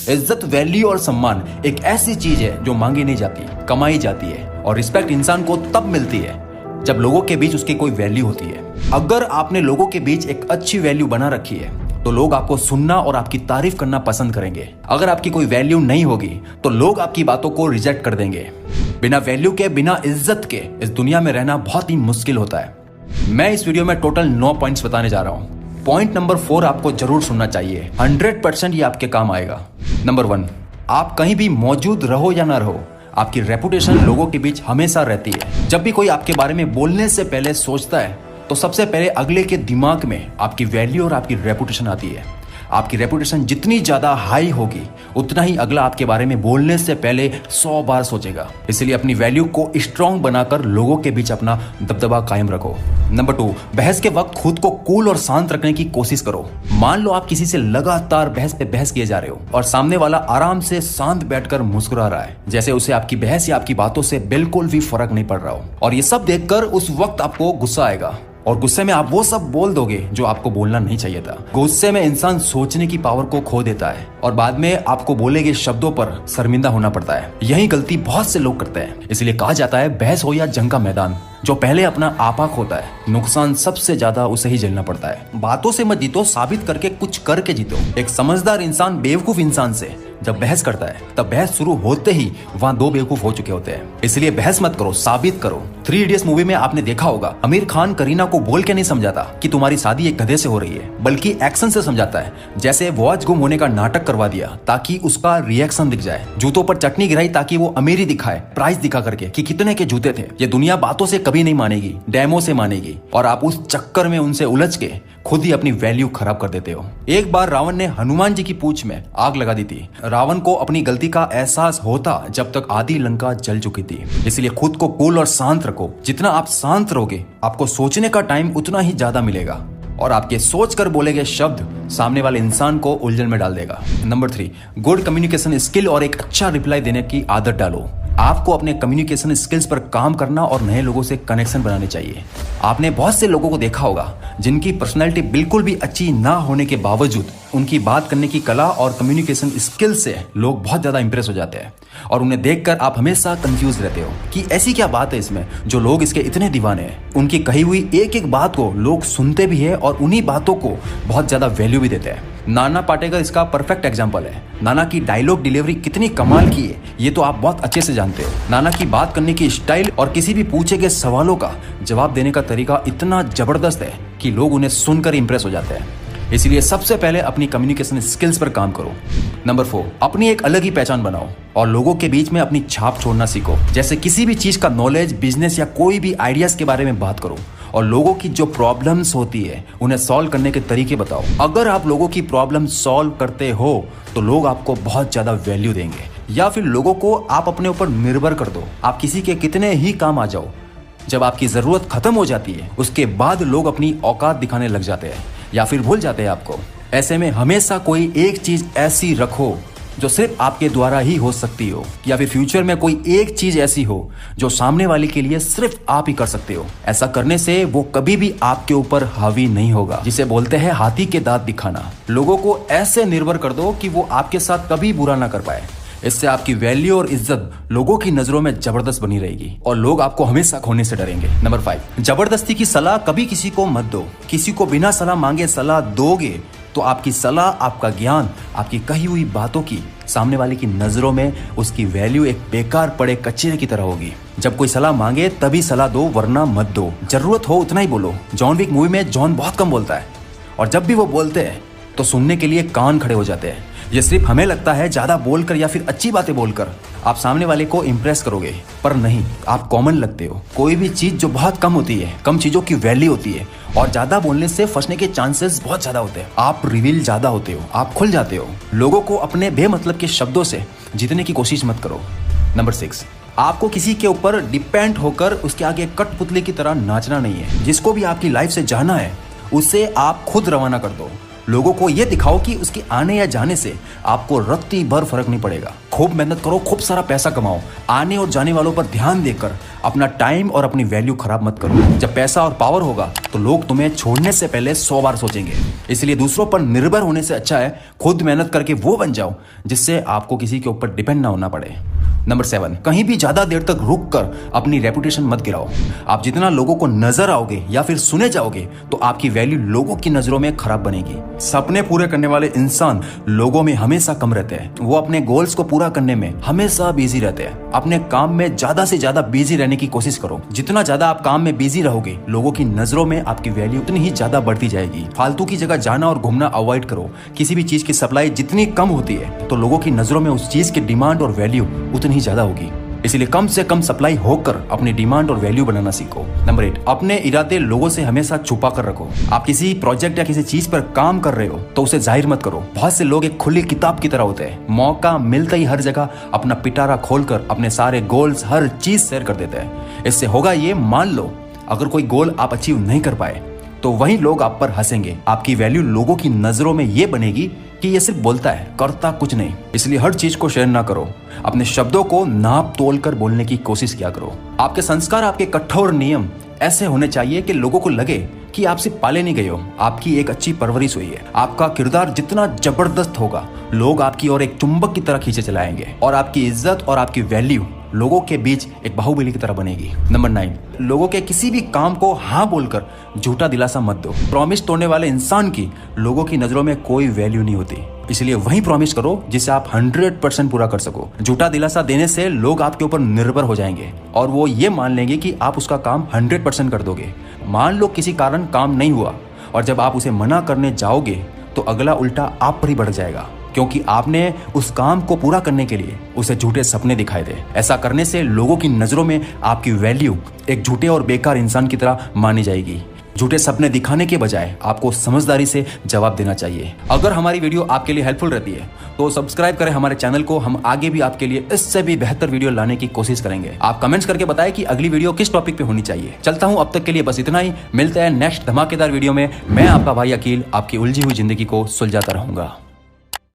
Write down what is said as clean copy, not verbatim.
इज्जत, वैल्यू और सम्मान एक ऐसी चीज है जो मांगी नहीं जाती, कमाई जाती है। और रिस्पेक्ट इंसान को तब मिलती है जब लोगों के बीच उसकी कोई वैल्यू होती है। अगर आपने लोगों के बीच एक अच्छी वैल्यू बना रखी है तो लोग आपको सुनना और आपकी तारीफ करना पसंद करेंगे। अगर आपकी कोई वैल्यू नहीं होगी तो लोग आपकी बातों को रिजेक्ट कर देंगे। बिना वैल्यू के, बिना इज्जत के इस दुनिया में रहना बहुत ही मुश्किल होता है। मैं इस वीडियो में टोटल 9 पॉइंट्स बताने जा रहा हूं। पॉइंट नंबर 4 आपको जरूर सुनना चाहिए, 100% ये आपके काम आएगा। नंबर 1, आप कहीं भी मौजूद रहो या ना रहो, आपकी रेपुटेशन लोगों के बीच हमेशा रहती है। जब भी कोई आपके बारे में बोलने से पहले सोचता है तो सबसे पहले अगले के दिमाग में आपकी वैल्यू और आपकी रेपुटेशन आती है। आपकी रेपुटेशन जितनी ज्यादा हाई होगी उतना ही अगला आपके बारे में बोलने से पहले 100 बार सोचेगा। इसलिए अपनी वैल्यू को स्ट्रांग बनाकर लोगों के बीच अपना दबदबा कायम रखो। नंबर 2, बहस के वक्त खुद को कूल और शांत रखने की कोशिश करो। मान लो आप किसी से लगातार बहस पे बहस किए जा रहे हो और सामने वाला आराम से शांत बैठकर मुस्कुरा रहा है, जैसे उसे आपकी बहस या आपकी बातों से बिल्कुल भी फर्क नहीं पड़ रहा हो। और ये सब देखकर उस वक्त आपको गुस्सा आएगा और गुस्से में आप वो सब बोल दोगे जो आपको बोलना नहीं चाहिए था। गुस्से में इंसान सोचने की पावर को खो देता है और बाद में आपको बोले गए शब्दों पर शर्मिंदा होना पड़ता है। यही गलती बहुत से लोग करते हैं। इसलिए कहा जाता है, बहस हो या जंग का मैदान, जो पहले अपना आपा खोता है नुकसान सबसे ज्यादा उसे ही झेलना पड़ता है। बातों से मत जीतो, साबित करके कुछ करके जीतो। एक समझदार इंसान बेवकूफ इंसान से जब बहस करता है तब बहस शुरू होते ही वहां 2 बेवकूफ हो चुके होते हैं। इसलिए बहस मत करो, साबित करो। 3 इडियट्स मूवी में आपने देखा होगा, आमिर खान करीना को बोल के नहीं समझाता कि तुम्हारी शादी एक गधे से हो रही है, बल्कि एक्शन से समझाता है। जैसे वॉच गुम होने का नाटक करवा दिया ताकि उसका रिएक्शन दिख जाए, जूतों पर चटनी गिराई ताकि वो अमीरी दिखाए, प्राइस दिखा करके कि कितने के जूते थे। ये दुनिया बातों से कभी नहीं मानेगी, डेमो से मानेगी। और आप उस चक्कर में उनसे उलझ के खुद ही अपनी वैल्यू खराब कर देते हो। एक बार रावण ने हनुमान जी की पूंछ में आग लगा दी थी। रावण को अपनी गलती का एहसास होता जब तक आधी लंका जल चुकी थी। इसलिए खुद को कूल और शांत रखो। जितना आप शांत रहोगे आपको सोचने का टाइम उतना ही ज्यादा मिलेगा और आपके सोच कर बोले गए शब्द सामने वाले इंसान को उलझन में डाल देगा। नंबर 3, गुड कम्युनिकेशन स्किल और एक अच्छा रिप्लाई देने की आदत डालो। आपको अपने कम्युनिकेशन स्किल्स पर काम करना और नए लोगों से कनेक्शन बनाने चाहिए। आपने बहुत से लोगों को देखा होगा जिनकी पर्सनैलिटी बिल्कुल भी अच्छी ना होने के बावजूद उनकी बात करने की कला और कम्युनिकेशन स्किल से लोग बहुत ज्यादा इंप्रेस हो जाते हैं और उन्हें देखकर आप हमेशा कंफ्यूज रहते हो कि ऐसी क्या बात है इसमें जो लोग इसके इतने दीवाने हैं। उनकी कही हुई एक एक बात को लोग सुनते भी है और उन्हीं बातों को बहुत ज्यादा वैल्यू भी देते हैं। नाना पाटेकर इसका परफेक्ट एग्जाम्पल है। नाना की डायलॉग डिलीवरी कितनी कमाल की है ये तो आप बहुत अच्छे से जानते हो। नाना की बात करने की स्टाइल और किसी भी पूछे गए सवालों का जवाब देने का तरीका इतना जबरदस्त है कि लोग उन्हें सुनकर इंप्रेस हो जाते हैं। इसलिए सबसे पहले अपनी कम्युनिकेशन स्किल्स पर काम करो। नंबर 4, अपनी एक अलग ही पहचान बनाओ और लोगों के बीच में अपनी छाप छोड़ना सीखो। जैसे किसी भी चीज का नॉलेज, बिजनेस या कोई भी आइडियाज के बारे में बात करो और लोगों की जो प्रॉब्लम्स होती है उन्हें सॉल्व करने के तरीके बताओ। अगर आप लोगों की प्रॉब्लम सॉल्व करते हो तो लोग आपको बहुत ज्यादा वैल्यू देंगे। या फिर लोगों को आप अपने ऊपर निर्भर कर दो। आप किसी के कितने ही काम आ जाओ, जब आपकी जरूरत खत्म हो जाती है उसके बाद लोग अपनी औकात दिखाने लग जाते हैं या फिर भूल जाते हैं आपको। ऐसे में हमेशा कोई एक चीज ऐसी रखो जो सिर्फ आपके द्वारा ही हो सकती हो, या फिर फ्यूचर में कोई एक चीज ऐसी हो जो सामने वाले के लिए सिर्फ आप ही कर सकते हो। ऐसा करने से वो कभी भी आपके ऊपर हावी नहीं होगा, जिसे बोलते हैं हाथी के दांत दिखाना। लोगों को ऐसे निर्भर कर दो कि वो आपके साथ कभी बुरा ना कर पाए। इससे आपकी वैल्यू और इज्जत लोगों की नजरों में जबरदस्त बनी रहेगी और लोग आपको हमेशा खोने से डरेंगे। नंबर 5, जबरदस्ती की सलाह कभी किसी को मत दो। किसी को बिना सलाह मांगे सलाह दोगे तो आपकी सलाह, आपका ज्ञान, आपकी कही हुई बातों की सामने वाले की नजरों में उसकी वैल्यू एक बेकार पड़े कचरे की तरह होगी। जब कोई सलाह मांगे तभी सलाह दो, वरना मत दो। जरूरत हो उतना ही बोलो। जॉन विक मूवी में जॉन बहुत कम बोलता है और जब भी वो बोलते हैं तो सुनने के लिए कान खड़े हो जाते हैं। ये सिर्फ हमें लगता है ज्यादा बोलकर या फिर अच्छी बातें बोलकर आप सामने वाले को इंप्रेस करोगे, पर नहीं, आप कॉमन लगते हो। कोई भी चीज जो बहुत कम होती है, कम चीजों की वैल्यू होती है और ज्यादा बोलने से फंसने के चांसेस बहुत ज्यादा होते हैं। आप रिवील ज्यादा होते हो, आप खुल जाते हो। लोगों को अपने बेमतलब के शब्दों से जीतने की कोशिश मत करो। नंबर 6, आपको किसी के ऊपर डिपेंड होकर उसके आगे कठपुतली की तरह नाचना नहीं है। जिसको भी आपकी लाइफ से जाना है उसे आप खुद रवाना कर दो। लोगों को ये दिखाओ कि उसके आने या जाने से आपको रत्ती भर फर्क नहीं पड़ेगा। खूब मेहनत करो, खूब सारा पैसा कमाओ, आने और जाने वालों पर ध्यान देकर अपना टाइम और अपनी वैल्यू खराब मत करो। जब पैसा और पावर होगा तो लोग तुम्हें छोड़ने से पहले 100 बार सोचेंगे। इसलिए दूसरों पर निर्भर होने से अच्छा है खुद मेहनत करके वो बन जाओ जिससे आपको किसी के ऊपर डिपेंड ना होना पड़े। नंबर 7, कहीं भी ज्यादा देर तक रुक कर अपनी रेपुटेशन मत गिराओ। आप जितना लोगों को नजर आओगे या फिर सुने जाओगे तो आपकी वैल्यू लोगों की नजरों में खराब बनेगी। सपने पूरे करने वाले इंसान लोगों में हमेशा कम रहते हैं। वो अपने गोल्स को पूरा करने में हमेशा बिजी रहते हैं। अपने काम में ज्यादा से ज्यादा बिजी रहने की कोशिश करो। जितना ज्यादा आप काम में बिजी रहोगे लोगों की नजरों में आपकी वैल्यू उतनी ही ज्यादा बढ़ती जाएगी। फालतू की जगह जाना और घूमना अवॉइड करो। किसी भी चीज की सप्लाई जितनी कम होती है तो लोगों की नजरों में उस चीज की डिमांड और वैल्यू उतनी ही ज्यादा होगी। इसलिए कम से कम सप्लाई होकर अपनी डिमांड और वैल्यू बनाना सीखो। नंबर 8, अपने इरादे लोगों से हमेशा छुपा कर रखो। आप किसी प्रोजेक्ट या किसी चीज पर काम कर रहे हो तो उसे जाहिर मत करो। बहुत से लोग एक खुली किताब की तरह होते हैं। मौका मिलते ही हर जगह अपना पिटारा खोलकर अपने सारे गोल्स, हर चीज शेयर कर देते हैं। इससे होगा ये, मान लो अगर कोई गोल आप अचीव नहीं कर पाए तो वही लोग आप पर हंसेंगे। आपकी वैल्यू लोगों की नजरों में ये बनेगी कि ये सिर्फ बोलता है, करता कुछ नहीं। इसलिए हर चीज को शेयर ना करो। अपने शब्दों को नाप तोल कर बोलने की कोशिश किया करो। आपके संस्कार, आपके कठोर नियम ऐसे होने चाहिए कि लोगों को लगे कि आप सिर्फ पाले नहीं गए हो, आपकी एक अच्छी परवरिश हुई है। आपका किरदार जितना जबरदस्त होगा लोग आपकी ओर एक चुंबक की तरह खींचे चलाएंगे और आपकी इज्जत और आपकी वैल्यू लोगों के बीच एक बाहुबली की तरह बनेगी। नंबर 9, लोगों के किसी भी काम को हाँ बोलकर झूठा दिलासा मत दो। प्रॉमिस तोड़ने वाले इंसान की लोगों की नजरों में कोई वैल्यू नहीं होती। इसलिए वही प्रॉमिस करो जिसे आप 100% पूरा कर सको। झूठा दिलासा देने से लोग आपके ऊपर निर्भर हो जाएंगे और वो ये मान लेंगे कि आप उसका काम 100% कर दोगे। मान लो किसी कारण काम नहीं हुआ और जब आप उसे मना करने जाओगे तो अगला उल्टा आप पर ही बढ़ जाएगा, क्योंकि आपने उस काम को पूरा करने के लिए उसे झूठे सपने दिखाए थे। ऐसा करने से लोगों की नजरों में आपकी वैल्यू एक झूठे और बेकार इंसान की तरह मानी जाएगी। झूठे सपने दिखाने के बजाय आपको समझदारी से जवाब देना चाहिए। अगर हमारी वीडियो आपके लिए हेल्पफुल रहती है तो सब्सक्राइब करें हमारे चैनल को। हम आगे भी आपके लिए इससे भी बेहतर वीडियो लाने की कोशिश करेंगे। आप कमेंट्स करके बताएं कि अगली वीडियो किस टॉपिक पे होनी चाहिए। चलता हूं, अब तक के लिए बस इतना ही। मिलते हैं नेक्स्ट धमाकेदार वीडियो में। मैं आपका भाई अकील आपकी उलझी हुई जिंदगी को सुलझाता रहूंगा।